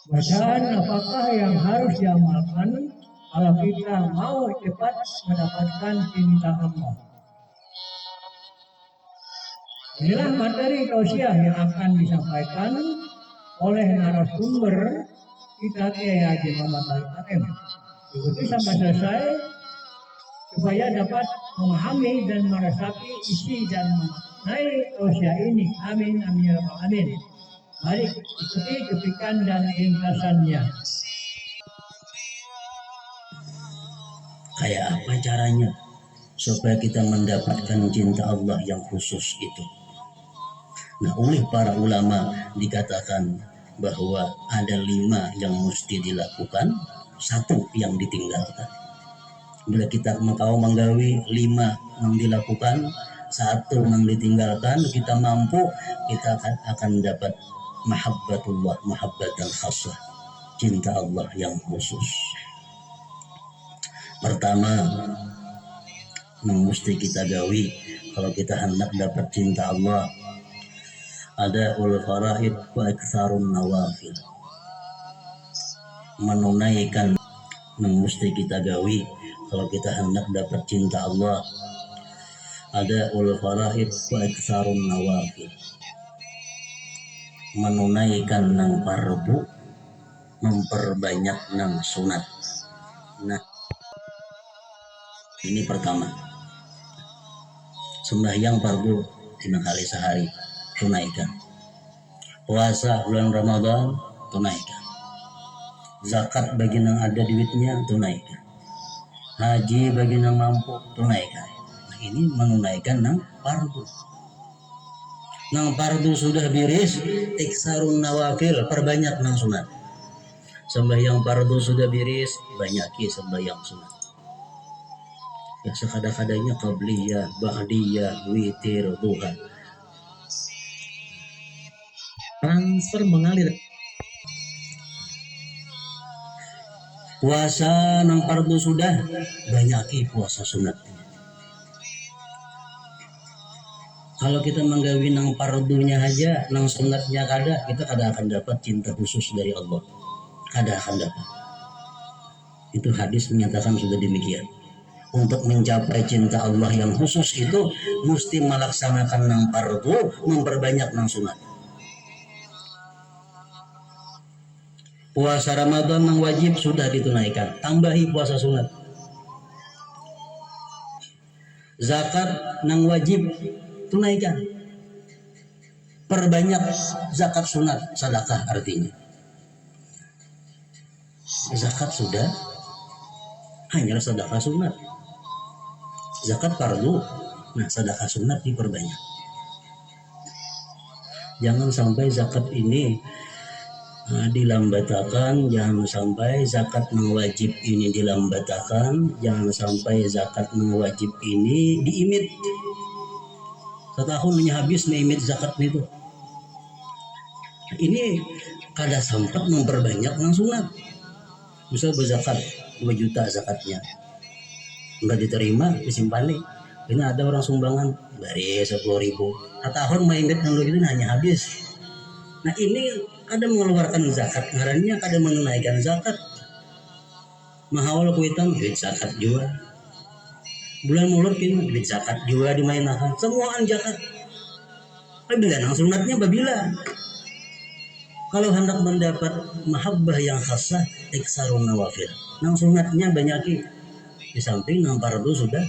Bacaan apakah yang harus diamalkan kalau kita mau cepat mendapatkan cinta Allah? Inilah materi tausiah yang akan disampaikan oleh narasumber kita Kiai Haji Muhammad Al-Karim. Ikuti sampai selesai supaya dapat memahami dan meresapi isi dan memaknai tausiah ini. Amin amin ya rabbal alamin. Mari ikuti cuplikan dan ringkasannya. Kayak apa caranya supaya kita mendapatkan cinta Allah yang khusus itu? Nah, oleh para ulama dikatakan bahwa ada 5 yang mesti dilakukan, 1 yang ditinggalkan. Bila kita mau menggawi 5 yang dilakukan, 1 yang ditinggalkan, kita mampu, kita akan dapat mahabbatullah, mahabbatan khasah, cinta Allah yang khusus. Pertama, yang mesti kita gawi kalau kita hendak dapat cinta Allah, ada ul faraid wa iktsarun nawafil. Menunaikan yang mesti kita gawi kalau kita hendak dapat cinta Allah, ada ul faraid wa iktsarun nawafil. Menunaikan nang fardu, memperbanyak nang sunat. Nah, ini pertama. Sembahyang fardu 5 kali sehari, tunaikan. Puasa bulan Ramadan, tunaikan. Zakat bagi yang ada duitnya, tunaikan. Haji bagi yang mampu, tunaikan. Nah, ini menunaikan nang fardu. Nang fardu sudah biris, iksarun nawafil, perbanyak nang sunat. Sembahyang fardu sudah biris, banyaki sembahyang sunat. Ya sekada-kadanya qabliyah, ba'diyah, witir, duha. Transfer mengalir. Puasa nang fardu sudah, banyaki puasa sunat. Kalau kita menggawi nang fardunya aja, nang sunatnya kada, kita kada akan dapat cinta khusus dari Allah. Kada akan dapat. Itu hadis menyatakan sudah demikian. Untuk mencapai cinta Allah yang khusus itu mesti melaksanakan nang fardu, memperbanyak nang sunat. Puasa Ramadan nang wajib sudah ditunaikan, tambahi puasa sunat. Zakat nang wajib tunaikan, perbanyak zakat sunat, sedekah artinya. Zakat sudah, hanya sedekah sunat. Zakat fardu, nah sedekah sunat diperbanyak. Jangan sampai zakat ini dilambatakan, jangan sampai zakat nang wajib ini dilambatakan, jangan sampai zakat nang wajib ini diimit. Setahun hanya habis imit zakat itu. Ini kada sempat memperbanyak nang sunat. Misal berzakat 2 juta zakatnya, nggak diterima, disimpan nih. Ini ada orang sumbangan dari 10.000, tahun maimit yang itu hanya habis. Nah ini ada mengeluarkan zakat, ngarannya ada menunaikan zakat. Mahawal kuitan duit zakat juga. Bulan mulut ini duit zakat juga dimainakan. Semuaan zakat. Tapi nang sunatnya babila. Kalau hendak mendapat mahabbah yang khasah, iksarun nawafil. Nang sunatnya banyaki. Di samping nang fardu sudah.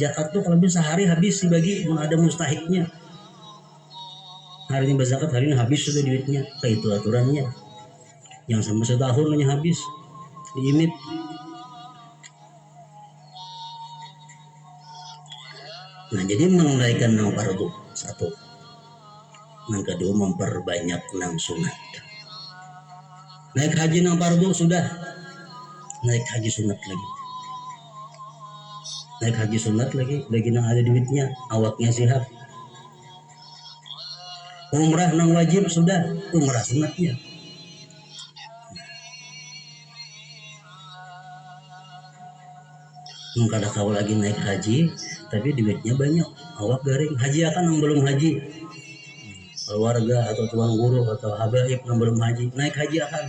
Zakat tuh kalau bisa sehari habis dibagi, ada mustahiknya. Hari ini berzakat, hari ini habis sudah duitnya. Kayak itu aturannya. Yang sama setahun hanya habis. Diimit. Nah jadi menunaikan nang fardu 1. Yang kedua memperbanyak nang sunat. Naik haji nang fardu sudah, naik haji sunat lagi. Naik haji sunat lagi, bagi nang ada duitnya, awaknya sihat. Umrah nang wajib sudah, umrah sunatnya. Kada kau lagi naik haji, tapi duitnya banyak, awak garing. Haji akan yang belum haji. keluarga atau tuan guru atau habaib yang belum haji naik haji akan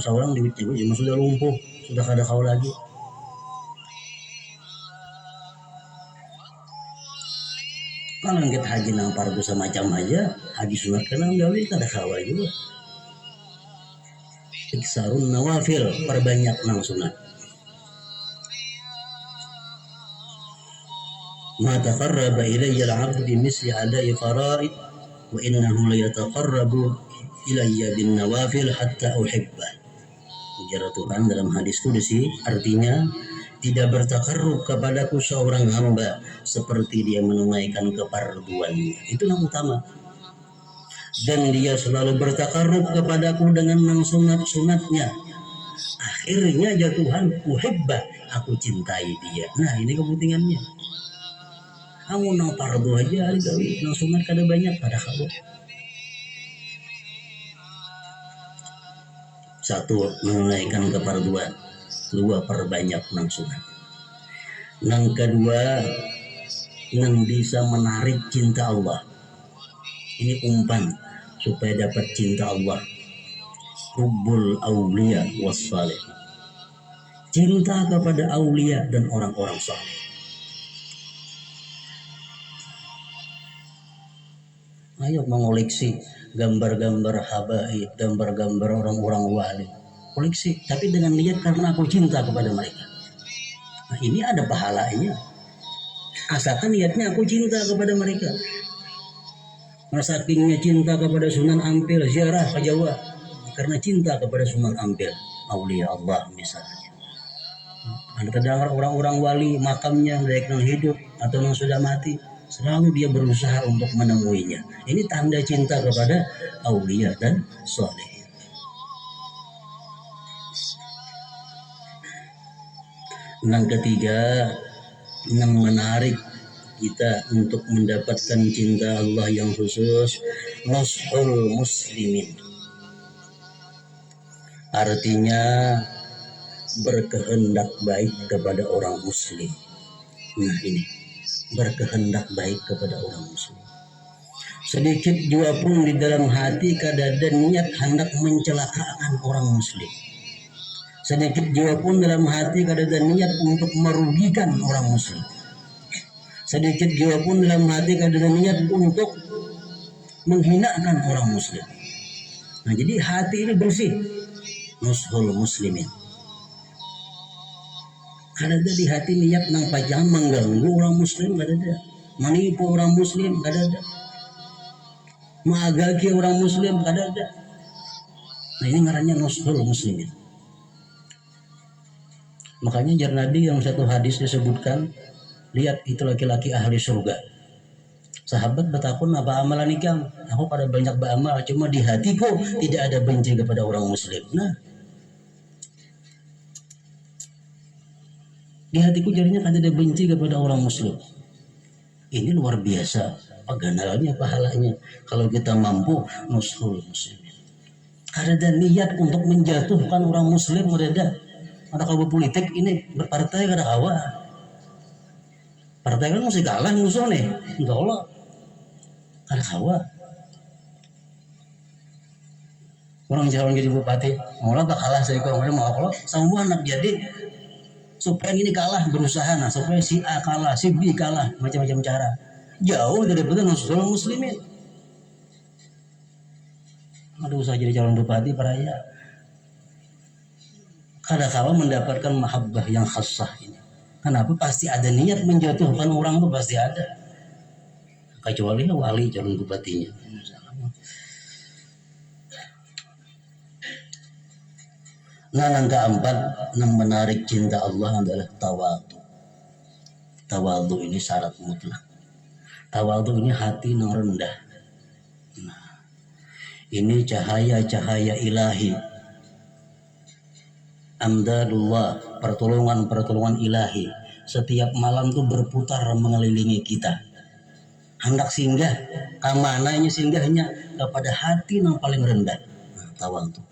seorang duitnya cuma sudah lumpuh, sudah kada kau lagi. Kalau kita haji nang fardu semacam aja, haji sunat kena gawe kada kawa juga. Iksarun nawafil, perbanyak nang sunat. Ma taqarraba ilayya al-'abdu bimisli ada'i fara'id wa innahu la yataqarrabu ilayya bin nawafil hatta uhibbah. Ujar Tuhan dalam hadis kudusi, artinya tidak bertakarrub kepadaku seorang hamba seperti dia menunaikan kefarduannya. Itu yang utama. Dan dia selalu bertakarrub kepadaku dengan nang sunat-sunatnya. Akhirnya ya Tuhan, uhibbah, aku cintai dia. Nah ini kepentingannya. Kamu nang fardu aja gawe, nang sunat kada banyak, kada kawa. Satu, menunaikan kefarduan. Dua, perbanyak nang sunat. Nang kedua, nang bisa menarik cinta Allah. Ini umpan supaya dapat cinta Allah. Hubbul auliya was salih. Cinta kepada aulia dan orang-orang saleh. Ayo mengoleksi gambar-gambar habaib, gambar-gambar orang-orang wali. Koleksi, tapi dengan niat karena aku cinta kepada mereka. Nah, ini ada pahalanya. Asalkan niatnya aku cinta kepada mereka. Sakingnya cinta kepada Sunan Ampel, ziarah ke Jawa karena cinta kepada Sunan Ampel, aulia Allah misalnya. Anda terdengar orang-orang wali makamnya baik yang hidup atau yang sudah mati, selalu dia berusaha untuk menemuinya. Ini tanda cinta kepada aulia dan soleh. Yang ketiga, yang menarik kita untuk mendapatkan cinta Allah yang khusus, nashul muslimin. Artinya berkehendak baik kepada orang muslim. Nah ini, berkehendak baik kepada orang muslim. Sedikit jua pun di dalam hati kadada niat hendak mencelakakan orang muslim. Sedikit jua pun dalam hati kadada niat untuk merugikan orang muslim. Sedikit jua pun dalam hati kadada niat untuk menghinakan orang muslim. Nah jadi hati ini bersih. Nushul muslimin. Kadada di hati niat nang pajang mengganggu orang muslim, kadada. Menipu orang muslim, kadada. Mengagaki orang muslim, kadada. Nah ini ngarannya nushul muslimin. Makanya jar Nabi yang satu hadis disebutkan, lihat itu laki-laki ahli surga. Sahabat bertakun, apa amalan ikam? Aku pada banyak beramal, cuma di hatiku tidak ada benci kepada orang muslim. Nah, di hatiku jadinya ada benci kepada orang muslim. Ini luar biasa paganalnya, pahalanya. Kalau kita mampu nushul muslimin. Ada niat untuk menjatuhkan orang muslim, ada. Ada kalau politik ini berpartai kada kawa. Partai kan mesti kalah musuh nih. Enggak Allah. Kada kawa. Orang calon jadi bupati, Allah tak kalah saya kau mau Allah semua anak jadi supaya ini kalah berusaha nah supaya si A kalah, si B kalah, macam-macam cara. Jauh daripada nusul muslimin. Ada usaha jadi calon bupati peraya. Kada kawa mendapatkan mahabbah yang khassah ini. Kenapa? Pasti ada niat menjatuhkan orang itu pasti ada. Kecuali wali calon bupatinya. Nah yang keempat, yang menarik cinta Allah adalah tawadhu. Tawadhu ini syarat mutlak. Tawadhu ini hati yang rendah. Nah, ini cahaya-cahaya ilahi. Amdadullah, pertolongan-pertolongan ilahi setiap malam tuh berputar mengelilingi kita. Hendak singgah, kemana ini singgahnya? Kepada hati yang paling rendah. Nah, tawadhu.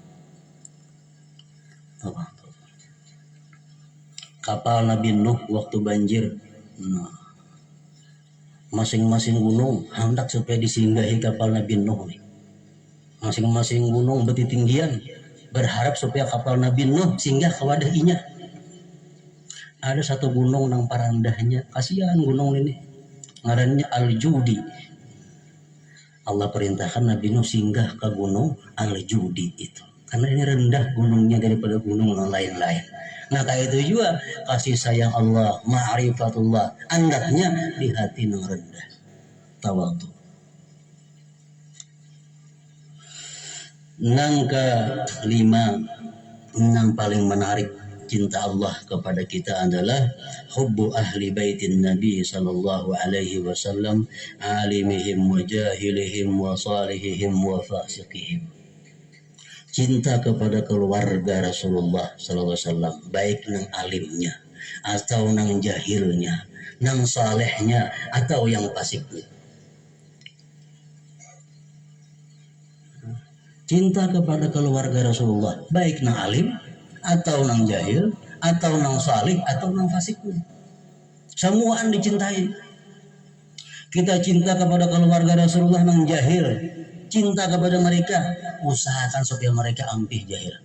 Tawadhu. Kapal Nabi Nuh waktu banjir. Nah, masing-masing gunung hendak supaya disinggahi kapal Nabi Nuh nih. Masing-masing gunung bertinggian berharap supaya kapal Nabi Nuh singgah ke wadahinya. Ada satu gunung nang parandahnya, kasihan gunung ini, ngarannya Al-Judi. Allah perintahkan Nabi Nuh singgah ke gunung Al-Judi itu, karena ini rendah gunungnya daripada gunung yang lain-lain. Nah kayak itu juga kasih sayang Allah, ma'rifatullah, andaknya di hati yang rendah, tawadhu. Nang ke lima, yang paling menarik cinta Allah kepada kita adalah hubbu ahli baitin Nabi sallallahu alaihi wasallam, alimihim wa jahilihim wa salihihim wa fasiqihim. Cinta kepada keluarga Rasulullah sallallahu alaihi wasallam, baik nang alimnya atau nang jahilnya, nang salehnya atau yang fasiknya. Cinta kepada keluarga Rasulullah, baik nang alim atau nang jahil atau nang salih atau nang fasik, semuaan dicintai. Kita cinta kepada keluarga Rasulullah nang jahil, cinta kepada mereka, usahakan supaya mereka ampih jahil.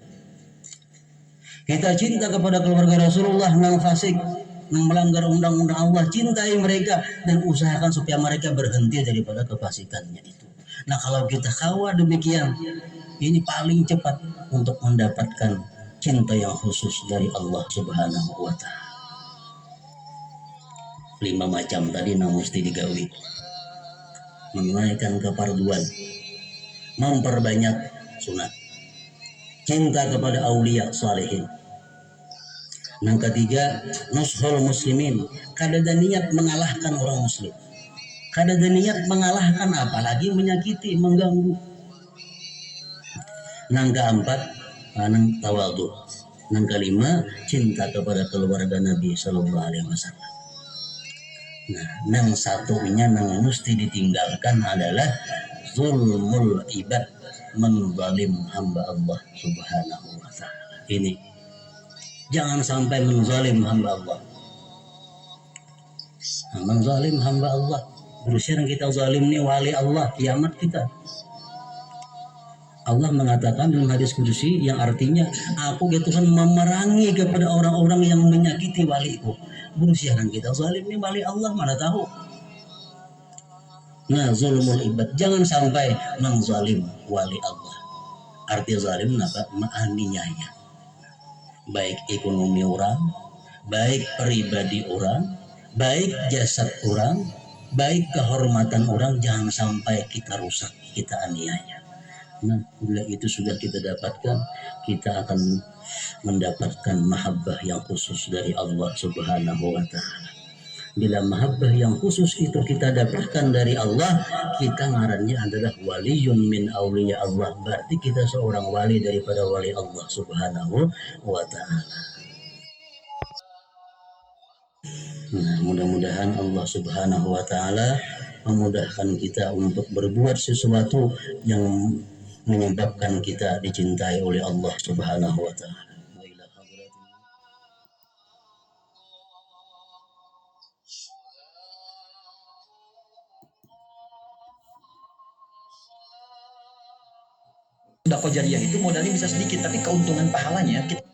Kita cinta kepada keluarga Rasulullah nang fasik, nang melanggar undang-undang Allah, cintai mereka dan usahakan supaya mereka berhenti daripada kefasikannya itu. Nah kalau kita kawa demikian, ini paling cepat untuk mendapatkan cinta yang khusus dari Allah Subhanahu wa Ta'ala. 5 macam tadi nang mesti digawi, menunaikan keparduan, memperbanyak sunat, cinta kepada aulia salihin. Yang ketiga, nushul muslimin, kada ada niat mengalahkan orang muslim, kada ada niat mengalahkan apalagi menyakiti, mengganggu. Yang keempat, nang tawadhu. Yang kelima, cinta kepada keluarga Nabi Sallallahu Alaihi Wasallam. Nah, yang satunya yang mesti ditinggalkan adalah zulmul ibad, menzalim hamba Allah Subhanahu Wa Taala. Ini jangan sampai menzalim hamba Allah. Nah, menzalim hamba Allah, berusia yang kita zalim ini wali Allah, kiamat kita. Allah mengatakan dalam hadis kudusi yang artinya, aku ya Tuhan memerangi kepada orang-orang yang menyakiti waliku. Berusia yang kita zalim ini wali Allah, mana tahu. Nah, zulmul ibad, jangan sampai menzalim wali Allah. Arti zalim apa? Menganiaya, baik ekonomi orang, baik pribadi orang, baik jasad orang, baik kehormatan orang, jangan sampai kita rusak, kita aniaya. Nah, bila itu sudah kita dapatkan, kita akan mendapatkan mahabbah yang khusus dari Allah Subhanahu wa Ta'ala. Bila mahabbah yang khusus itu kita dapatkan dari Allah, kita ngarannya adalah waliyun min awliya Allah. Berarti kita seorang wali daripada wali Allah Subhanahu wa Ta'ala. Nah, mudah-mudahan Allah Subhanahu wa Ta'ala memudahkan kita untuk berbuat sesuatu yang menyebabkan kita dicintai oleh Allah Subhanahu wa Ta'ala. Sedekah jariah itu modalnya bisa sedikit, tapi keuntungan pahalanya kita